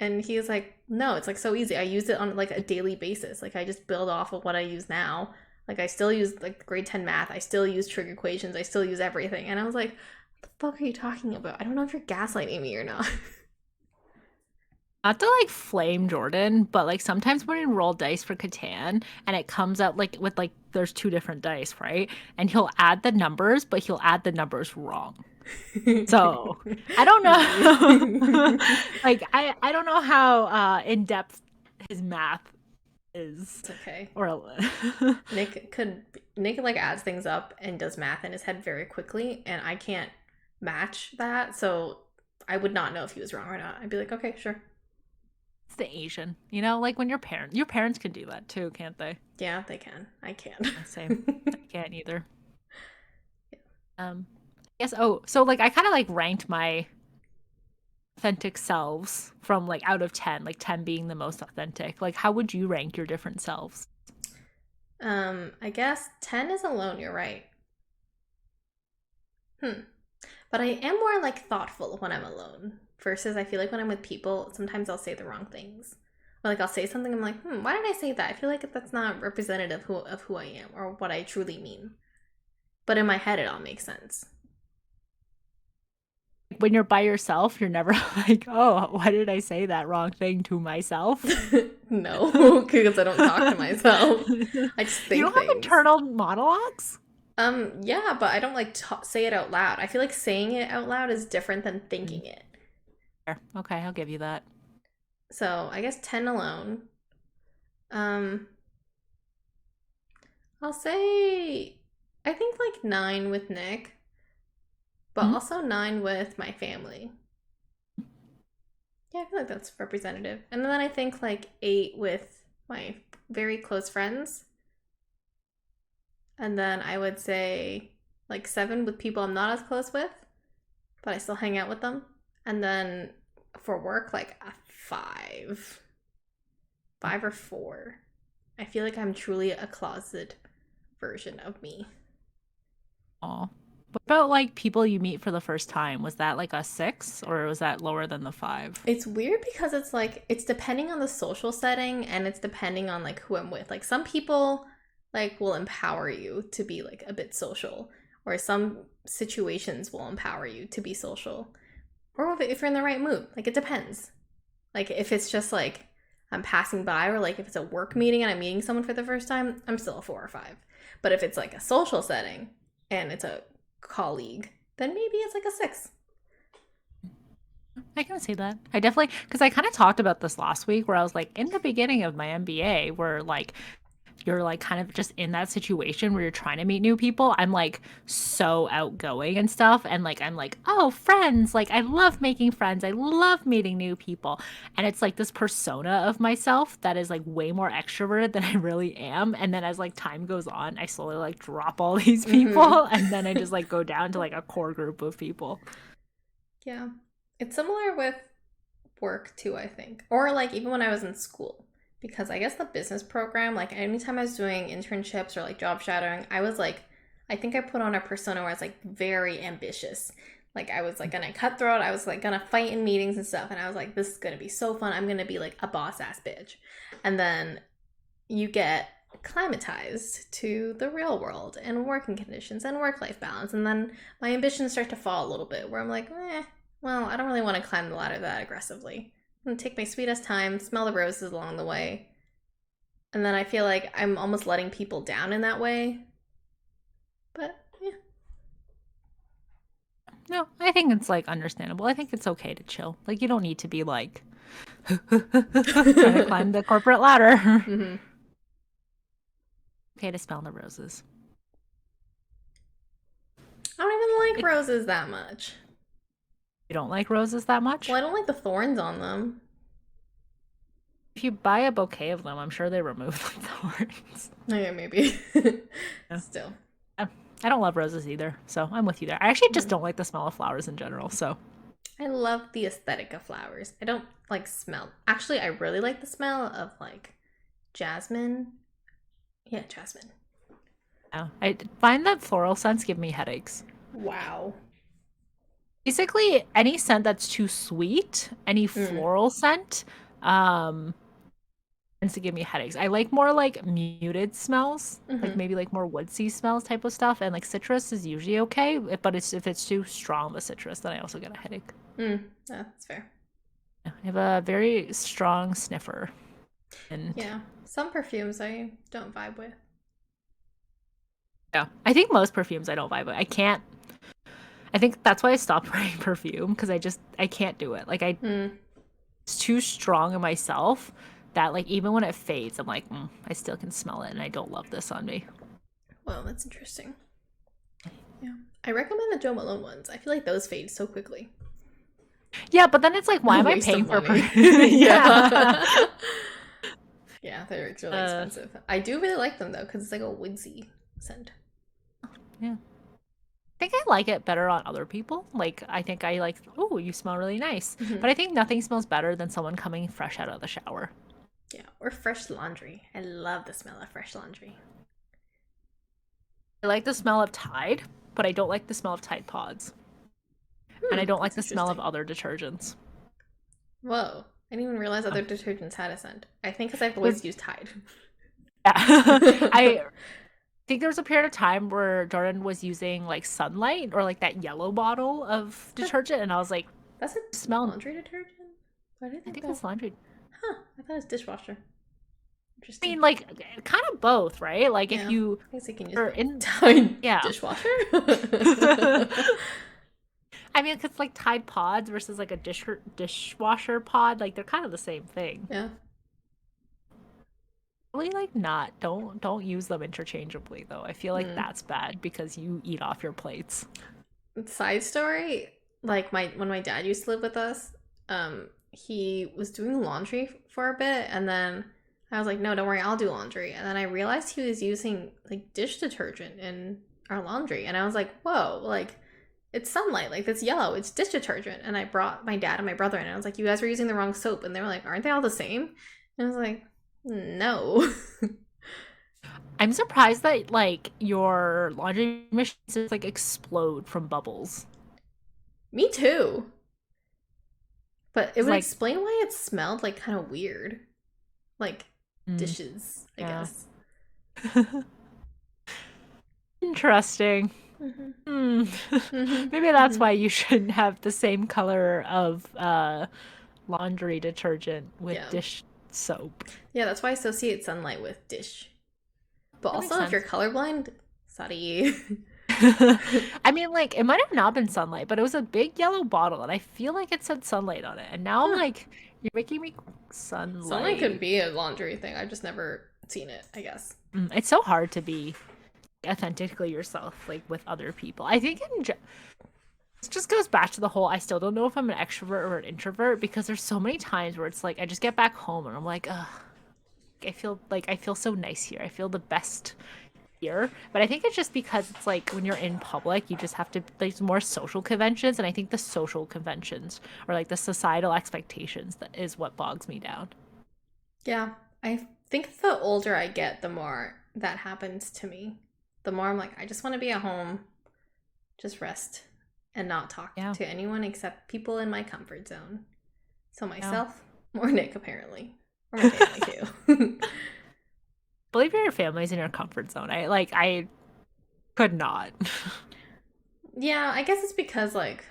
And he's like, "No, it's like so easy. I use it on like a daily basis. Like, I just build off of what I use now. Like, I still use like grade 10 math. I still use trig equations. I still use everything." And I was like, "What the fuck are you talking about? I don't know if you're gaslighting me or not." Not to like flame Jordan, but like sometimes when we roll dice for Catan and it comes out like with like there's two different dice, right? And he'll add the numbers, but he'll add the numbers wrong. So I don't know. Like I don't know how in depth his math is. It's okay. Or Nick like adds things up and does math in his head very quickly, and I can't match that. So I would not know if he was wrong or not. I'd be like, "Okay, sure." it's the Asian, you know, like when your parents can do that too, can't they? Yeah, they can. I can't. Same. I can't either. Yes. Oh, so like I kind of like ranked my authentic selves from like out of 10, like 10 being the most authentic. Like how would you rank your different selves? I guess 10 is alone, you're right. Hmm. But I am more like thoughtful when I'm alone. Versus I feel like when I'm with people, sometimes I'll say the wrong things. Or like I'll say something, I'm like, why did I say that? I feel like that's not representative of who I am or what I truly mean. But in my head it all makes sense. When you're by yourself, you're never like, "Oh, why did I say that wrong thing to myself?" No, because I don't talk to myself. You I just think don't have things. internal monologues? Yeah, but I don't like say it out loud. I feel like saying it out loud is different than Mm. thinking it. Fair. Okay, I'll give you that. So I guess 10 alone. Um, I'll say I think like 9 with Nick, but Mhm. also 9 with my family. Yeah, I feel like that's representative. And then I think like 8 with my very close friends. And then I would say like 7 with people I'm not as close with, but I still hang out with them. And then for work, like a 5. 5 or 4. I feel like I'm truly a closet version of me. Aw. What about like people you meet for the first time? Was that like a 6 or was that lower than the 5? It's weird because it's like it's depending on the social setting and it's depending on like who I'm with. Like some people like will empower you to be like a bit social, or some situations will empower you to be social. Or if you're in the right mood. Like it depends. Like if it's just like I'm passing by, or like if it's a work meeting and I'm meeting someone for the first time, I'm still a 4 or 5. But if it's like a social setting and it's a colleague, then maybe it's like a 6. I can see that. I definitely, because I kind of talked about this last week where I was like, in the beginning of my MBA, where like you're like kind of just in that situation where you're trying to meet new people. I'm like so outgoing and stuff. And like, I'm like, oh, friends. Like, I love making friends. I love meeting new people. And it's like this persona of myself that is like way more extroverted than I really am. And then as like time goes on, I slowly like drop all these Mm-hmm. people. And then I just like go down to like a core group of people. Yeah. It's similar with work too, I think. Or like even when I was in school. Because I guess the business program, like anytime I was doing internships or like job shadowing, I was like, I think I put on a persona where I was like very ambitious. Like I was like gonna cutthroat, I was like gonna fight in meetings and stuff. And I was like, this is gonna be so fun. I'm gonna be like a boss ass bitch. And then you get climatized to the real world and working conditions and work life balance. And then my ambitions start to fall a little bit where I'm like, well, I don't really want to climb the ladder that aggressively. I'm gonna take my sweetest time, smell the roses along the way. And then I feel like I'm almost letting people down in that way. But yeah. No, I think it's like understandable. I think it's okay to chill. Like, you don't need to be like trying to climb the corporate ladder. Mm-hmm. Okay to smell the roses. I don't even like It, roses that much. you don't like roses that Well, much? I don't like the thorns on them. If you buy a bouquet of them, I'm sure they remove the thorns. Okay, maybe. Yeah. Still. I I don't love roses either, so I'm with you there. I actually just Mm-hmm. don't like the smell of flowers in general, so I love the aesthetic of flowers. I don't like smell. Actually, I really like the smell of like jasmine. Yeah, jasmine. yeah. I find that floral scents give me headaches. Wow. Basically, any scent that's too sweet, any Mm. floral scent, um, tends to give me headaches. I like more like muted smells, like Mm-hmm. maybe like more woodsy smells type of stuff, and like citrus is usually okay, but it's if it's too strong the citrus, then I also get a headache. That's fair. Yeah, I have a very strong sniffer, and Yeah. Some perfumes I don't vibe with. yeah, I think most perfumes I don't vibe with. I can't. I think that's why I stopped wearing perfume because I can't do it. Like Mm. it's too strong in myself that like even when it fades, I'm like I still can smell it, and I don't love this on me. Well, that's interesting. Yeah. I recommend the Joe Malone ones. I feel like those fade so quickly. Yeah, but then it's like, why A am I waste paying of for money. yeah. Yeah. Yeah, they're really uh, expensive. I do really like them though, because it's like a woodsy scent. yeah. I think I like it better on other people. Like, I think I like, oh, you smell really nice. Hmm. But I think nothing smells better than someone coming fresh out of the shower. Yeah, or fresh laundry. I love the smell of fresh laundry. I like the smell of Tide, but I don't like the smell of Tide Pods. And I don't like That's the smell of interesting. other detergents. Whoa, I didn't even realize Oh. other detergents had a scent. I think because I've There's, always used Tide. yeah. I think there was a period of time where Jordan was using like Sunlight or like that yellow bottle of detergent, and I was like, That's a smell. laundry detergent? Why do I I think think that? it's laundry. Huh, I thought it was dishwasher I Interesting. mean, like, kind of both, right? Like, if Yeah. you I guess it can just are be in, Tide yeah. dishwasher. I mean, it's like Tide Pods versus like a dishwasher pod. Like, they're kind of the same thing. Yeah. Really, like, not. Don't use them interchangeably, though. I feel like Mm. that's bad because you eat off your plates. Side story, like my when my dad used to live with us, he was doing laundry for a bit, and then I was like, no, don't worry, I'll do laundry. And then I realized he was using like dish detergent in our laundry, and I was like, whoa, like it's sunlight, like it's yellow, it's dish detergent. And I brought my dad and my brother in, and I was like, you guys were using the wrong soap, and they were like, aren't they all the same? And I was like, no. I'm surprised that like your laundry machine just like explode from bubbles. Me too. But it It's would like, explain why it smelled like kind of weird. Like mm, dishes, I yeah. guess. Interesting. Mm-hmm. Hmm. Mm-hmm. Maybe that's Mm-hmm. why you shouldn't have the same color of laundry detergent with Yeah. dish soap. Yeah, that's why I associate sunlight with dish. But That makes also, if you're sense. colorblind, sorry. I mean, like, it might have not been sunlight, but it was a big yellow bottle, and I feel like it said sunlight on it. And now I'm Huh. like, you're making me Sunlight could sunlight. be a laundry thing. I've just never seen it, I guess. It's so hard to be authentically yourself, like with other people. I think this just goes back to the whole I still don't know if I'm an extrovert or an introvert because there's so many times where it's like I just get back home and I'm like, ugh, I feel so nice here. I feel the best here. But I think it's just because it's like when you're in public, you just have to there's more social conventions, and I think the social conventions or like the societal expectations that is what bogs me down. Yeah. I think the older I get, the more that happens to me. The more I'm like, I just want to be at home, just rest, and not talk Yeah. to anyone except people in my comfort zone. So Yeah. myself, or Nick, apparently. Or my family, too. Believe your family's in your comfort zone. I could not. Yeah, I guess it's because, like,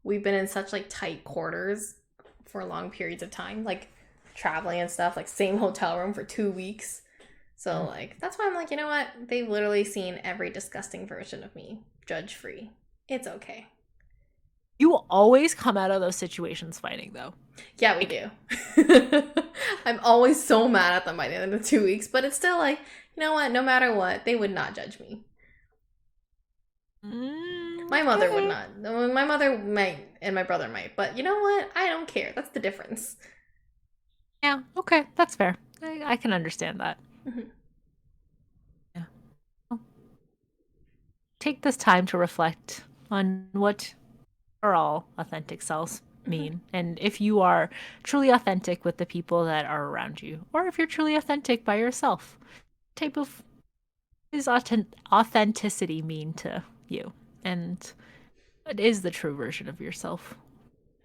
we've been in such, like, tight quarters for long periods of time, like, traveling and stuff, like, same hotel room for 2 weeks. So, like, that's why I'm like, you know what? They've literally seen every disgusting version of me, judge free. It's okay. You always come out of those situations fighting though. Yeah, we Like, do. I'm always so mad at them by the end of the 2 weeks, but it's still like, you know what? No matter what, they would not judge me. My mother would okay. not. My mother might, and my brother might, but you know what? I don't care. That's the difference. Yeah, okay. That's fair. I can understand that. Mhm. Yeah. Well, take this time to reflect on what are all authentic selves Mhm. mean. And if you are truly authentic with the people that are around you, or if you're truly authentic by yourself, type of is authenticity mean to you? And what is the true version of yourself?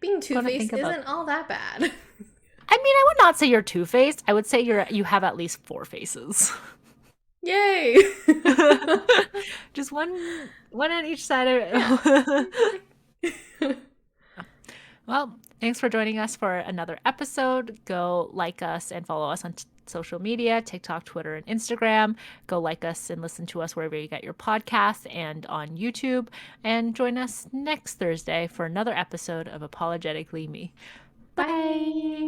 Being I'm gonna think two-faced about. isn't all that bad. I mean, I would not say you're two-faced. I would say you have at least four faces. Yay! Just one on each side Yeah. of it. Well, thanks for joining us for another episode. Go like us and follow us on social media, TikTok, Twitter, and Instagram. Go like us and listen to us wherever you get your podcasts and on YouTube. And join us next Thursday for another episode of Apologetically Me. Bye. Bye.